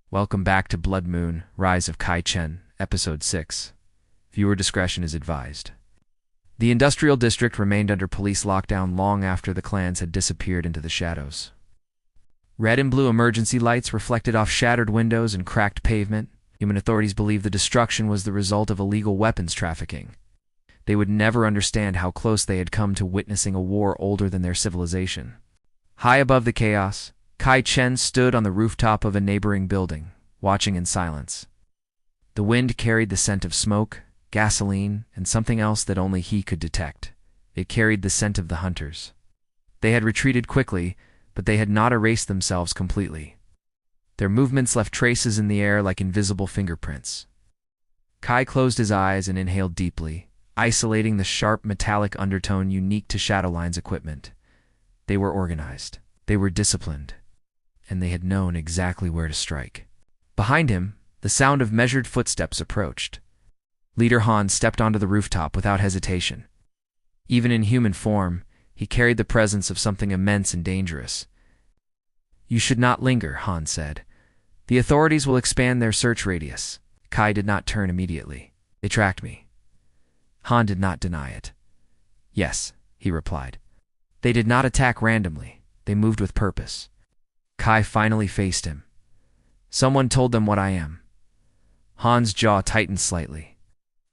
Welcome back to Blood Moon, Rise of Chen, Episode 6. Viewer discretion is advised. The industrial district remained under police lockdown long after the clans had disappeared into the shadows. Red and blue emergency lights reflected off shattered windows and cracked pavement. Human authorities believed the destruction was the result of illegal weapons trafficking. They would never understand how close they had come to witnessing a war older than their civilization. High above the chaos, Chen stood on the rooftop of a neighboring building, watching in silence. The wind carried the scent of smoke, gasoline, and something else that only he could detect. It carried the scent of the hunters. They had retreated quickly, but they had not erased themselves completely. Their movements left traces in the air like invisible fingerprints. Kai closed his eyes and inhaled deeply, isolating the sharp metallic undertone unique to Shadowline's equipment. They were organized. They were disciplined. And they had known exactly where to strike. Behind him, the sound of measured footsteps approached. Leader Han stepped onto the rooftop without hesitation. Even in human form, he carried the presence of something immense and dangerous. "You should not linger," Han said. "The authorities will expand their search radius." Kai did not turn immediately. "They tracked me." Han did not deny it. "Yes," he replied. "They did not attack randomly. They moved with purpose." Kai finally faced him. "Someone told them what I am." Han's jaw tightened slightly.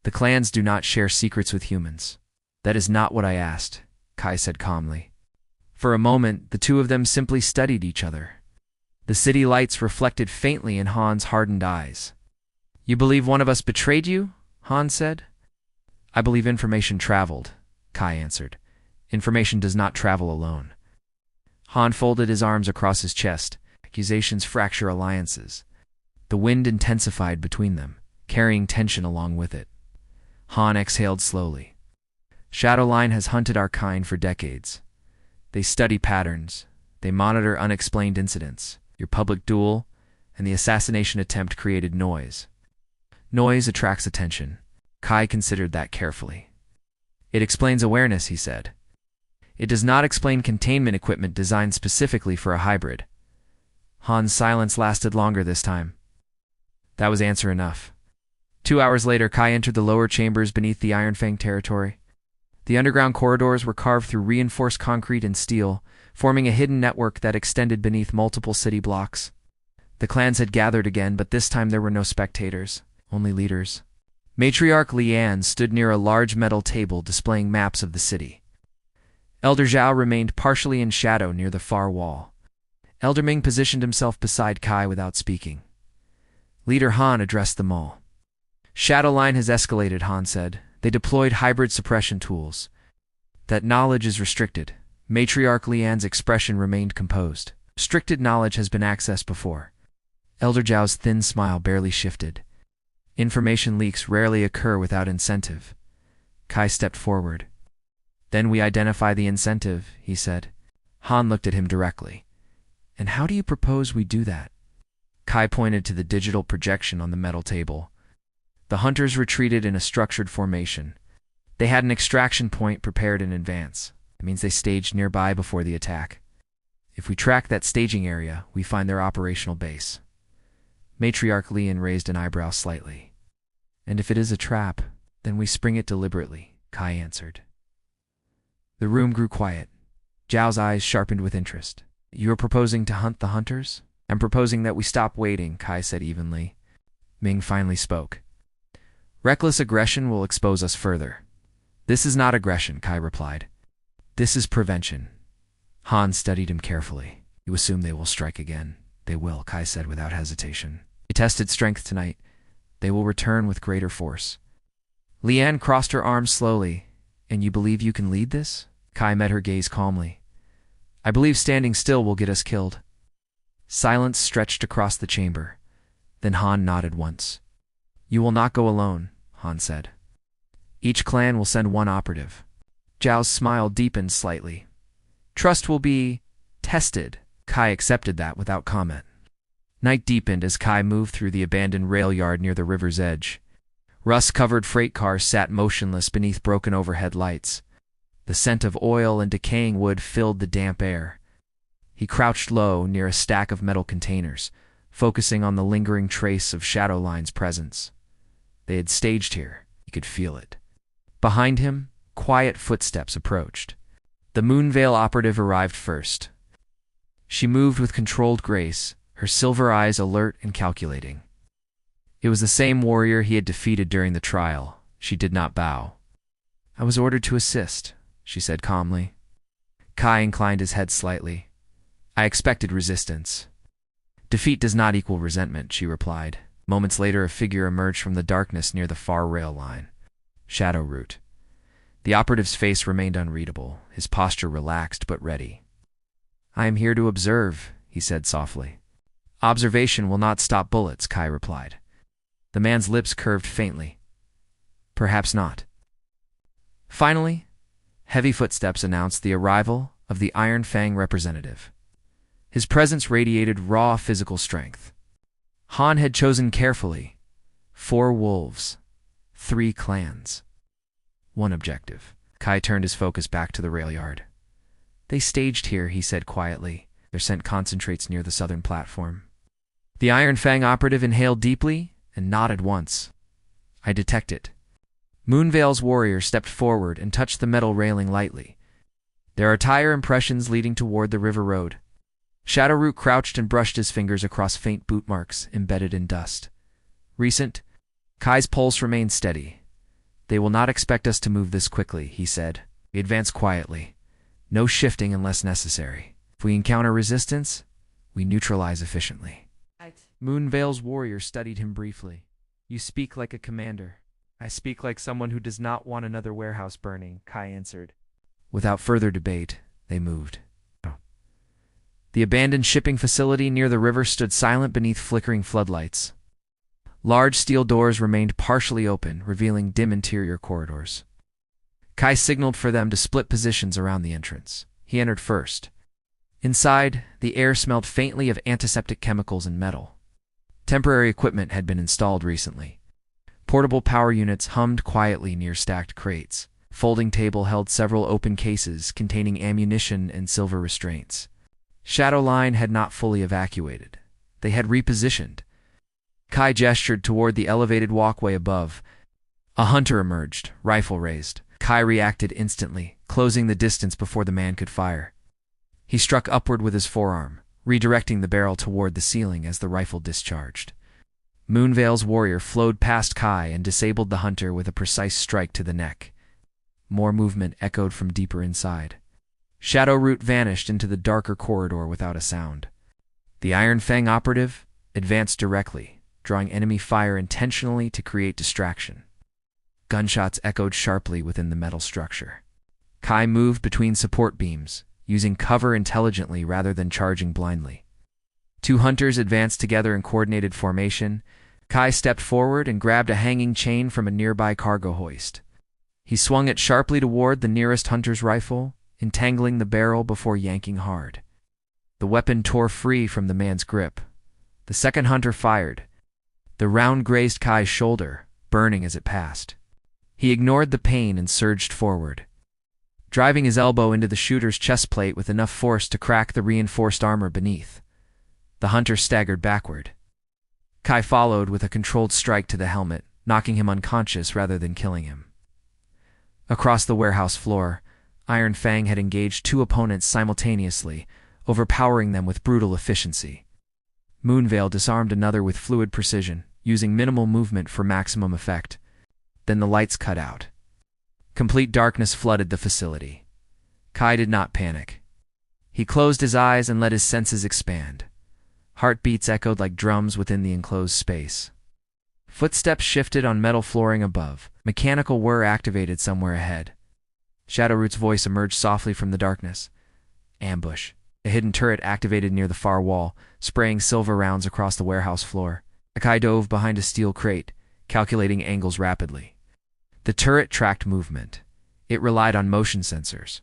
"The clans do not share secrets with humans." "That is not what I asked," Kai said calmly. For a moment, the two of them simply studied each other. The city lights reflected faintly in Han's hardened eyes. "You believe one of us betrayed you?" Han said. "I believe information traveled," Kai answered. "Information does not travel alone." Han folded his arms across his chest. Accusations fracture alliances. The wind intensified between them, carrying tension along with it. Han exhaled slowly. "Shadowline has hunted our kind for decades. They study patterns. They monitor unexplained incidents. Your public duel and the assassination attempt created noise. Noise attracts attention." Kai considered that carefully. "It explains awareness," he said. "It does not explain containment equipment designed specifically for a hybrid." Han's silence lasted longer this time. That was answer enough. 2 hours later, Kai entered the lower chambers beneath the Iron Fang territory. The underground corridors were carved through reinforced concrete and steel, forming a hidden network that extended beneath multiple city blocks. The clans had gathered again, but this time there were no spectators, only leaders. Matriarch Lian stood near a large metal table displaying maps of the city. Elder Zhao remained partially in shadow near the far wall. Elder Ming positioned himself beside Kai without speaking. Leader Han addressed them all. "Shadowline has escalated," Han said. "They deployed hybrid suppression tools. That knowledge is restricted." Matriarch Lian's expression remained composed. "Restricted knowledge has been accessed before." Elder Zhao's thin smile barely shifted. "Information leaks rarely occur without incentive." Kai stepped forward. "Then we identify the incentive," he said. Han looked at him directly. "And how do you propose we do that?" Kai pointed to the digital projection on the metal table. The hunters retreated in a structured formation. They had an extraction point prepared in advance. It means they staged nearby before the attack. If we track that staging area, we find their operational base. Matriarch Lian raised an eyebrow slightly. "And if it is a trap, then we spring it deliberately," Kai answered. The room grew quiet. Zhao's eyes sharpened with interest. "You are proposing to hunt the hunters?" "I'm proposing that we stop waiting," Kai said evenly. Ming finally spoke. "Reckless aggression will expose us further." "This is not aggression," Kai replied. "This is prevention." Han studied him carefully. "You assume they will strike again." "They will," Kai said without hesitation. "They tested strength tonight. They will return with greater force." Lian crossed her arms slowly. "And you believe you can lead this?" Kai met her gaze calmly. "I believe standing still will get us killed." Silence stretched across the chamber. Then Han nodded once. "You will not go alone," Han said. "Each clan will send one operative." Zhao's smile deepened slightly. "Trust will be tested." Kai accepted that without comment. Night deepened as Kai moved through the abandoned rail yard near the river's edge. Rust-covered freight cars sat motionless beneath broken overhead lights. The scent of oil and decaying wood filled the damp air. He crouched low near a stack of metal containers, focusing on the lingering trace of Shadowline's presence. They had staged here. He could feel it. Behind him, quiet footsteps approached. The Moonveil operative arrived first. She moved with controlled grace, her silver eyes alert and calculating. It was the same warrior he had defeated during the trial. She did not bow. "I was ordered to assist," she said calmly. Kai inclined his head slightly. "I expected resistance." "Defeat does not equal resentment," she replied. Moments later, a figure emerged from the darkness near the far rail line. Shadowroot. The operative's face remained unreadable, his posture relaxed but ready. "I am here to observe," he said softly. "Observation will not stop bullets," Kai replied. The man's lips curved faintly. "Perhaps not." Finally, heavy footsteps announced the arrival of the Iron Fang representative. His presence radiated raw physical strength. Han had chosen carefully. 4 wolves, 3 clans, 1 objective. Kai turned his focus back to the rail yard. "They staged here," he said quietly. "Their scent concentrates near the southern platform." The Iron Fang operative inhaled deeply and nodded once. "I detect it." Moonveil's warrior stepped forward and touched the metal railing lightly. "There are tire impressions leading toward the river road." Shadowroot crouched and brushed his fingers across faint boot marks embedded in dust. "Recent." Kai's pulse remained steady. "They will not expect us to move this quickly," he said. "We advance quietly. No shifting unless necessary. If we encounter resistance, we neutralize efficiently." Moonveil's warrior studied him briefly. "You speak like a commander." "I speak like someone who does not want another warehouse burning," Kai answered. Without further debate, they moved. The abandoned shipping facility near the river stood silent beneath flickering floodlights. Large steel doors remained partially open, revealing dim interior corridors. Kai signaled for them to split positions around the entrance. He entered first. Inside, the air smelled faintly of antiseptic chemicals and metal. Temporary equipment had been installed recently. Portable power units hummed quietly near stacked crates. Folding table held several open cases containing ammunition and silver restraints. Shadowline had not fully evacuated. They had repositioned. Kai gestured toward the elevated walkway above. A hunter emerged, rifle raised. Kai reacted instantly, closing the distance before the man could fire. He struck upward with his forearm, redirecting the barrel toward the ceiling as the rifle discharged. Moonveil's warrior flowed past Kai and disabled the hunter with a precise strike to the neck. More movement echoed from deeper inside. Shadowroot vanished into the darker corridor without a sound. The Iron Fang operative advanced directly, drawing enemy fire intentionally to create distraction. Gunshots echoed sharply within the metal structure. Kai moved between support beams, using cover intelligently rather than charging blindly. 2 hunters advanced together in coordinated formation. Kai stepped forward and grabbed a hanging chain from a nearby cargo hoist. He swung it sharply toward the nearest hunter's rifle, entangling the barrel before yanking hard. The weapon tore free from the man's grip. The second hunter fired. The round grazed Kai's shoulder, burning as it passed. He ignored the pain and surged forward, driving his elbow into the shooter's chest plate with enough force to crack the reinforced armor beneath. The hunter staggered backward. Kai followed with a controlled strike to the helmet, knocking him unconscious rather than killing him. Across the warehouse floor, Iron Fang had engaged 2 opponents simultaneously, overpowering them with brutal efficiency. Moonveil disarmed another with fluid precision, using minimal movement for maximum effect. Then the lights cut out. Complete darkness flooded the facility. Kai did not panic. He closed his eyes and let his senses expand. Heartbeats echoed like drums within the enclosed space. Footsteps shifted on metal flooring above. Mechanical whir activated somewhere ahead. Shadowroot's voice emerged softly from the darkness. Ambush. A hidden turret activated near the far wall, spraying silver rounds across the warehouse floor. Kai dove behind a steel crate, calculating angles rapidly. The turret tracked movement. It relied on motion sensors.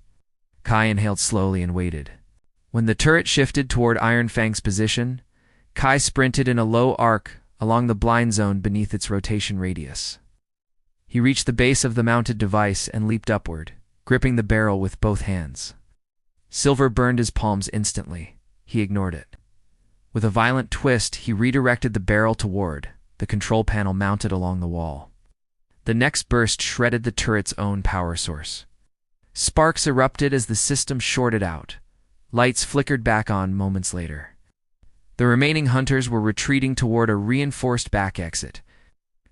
Kai inhaled slowly and waited. When the turret shifted toward Iron Fang's position, Kai sprinted in a low arc along the blind zone beneath its rotation radius. He reached the base of the mounted device and leaped upward, gripping the barrel with both hands. Silver burned his palms instantly. He ignored it. With a violent twist, he redirected the barrel toward the control panel mounted along the wall. The next burst shredded the turret's own power source. Sparks erupted as the system shorted out. Lights flickered back on moments later. The remaining hunters were retreating toward a reinforced back exit.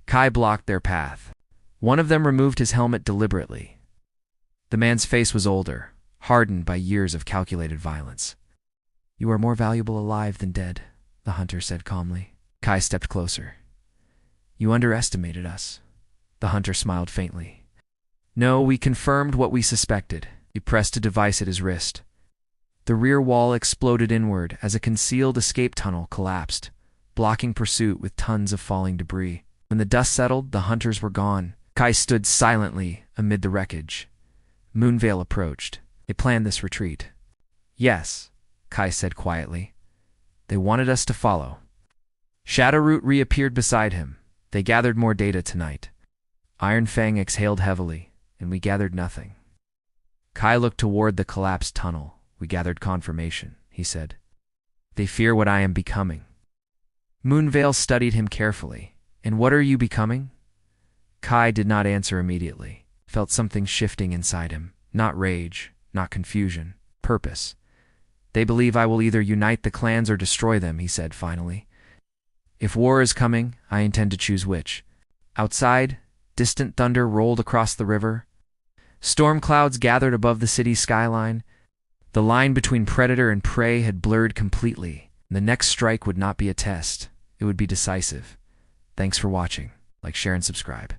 Kai blocked their path. One of them removed his helmet deliberately. The man's face was older, hardened by years of calculated violence. "You are more valuable alive than dead," the hunter said calmly. Kai stepped closer. "You underestimated us." The hunter smiled faintly. "No, we confirmed what we suspected." He pressed a device at his wrist. The rear wall exploded inward as a concealed escape tunnel collapsed, blocking pursuit with tons of falling debris. When the dust settled, the hunters were gone. Kai stood silently amid the wreckage. Moonveil approached. "They planned this retreat." "Yes," Kai said quietly. "They wanted us to follow." Shadowroot reappeared beside him. "They gathered more data tonight." Iron Fang exhaled heavily, and we gathered nothing. Kai looked toward the collapsed tunnel. "We gathered confirmation," he said. "They fear what I am becoming." Moonveil studied him carefully. "And what are you becoming?" Kai did not answer immediately. Felt something shifting inside him. Not rage, not confusion, purpose. "They believe I will either unite the clans or destroy them," he said finally. "If war is coming, I intend to choose which." Outside, distant thunder rolled across the river. Storm clouds gathered above the city's skyline. The line between predator and prey had blurred completely. The next strike would not be a test. It would be decisive. Thanks for watching. Like, share, and subscribe.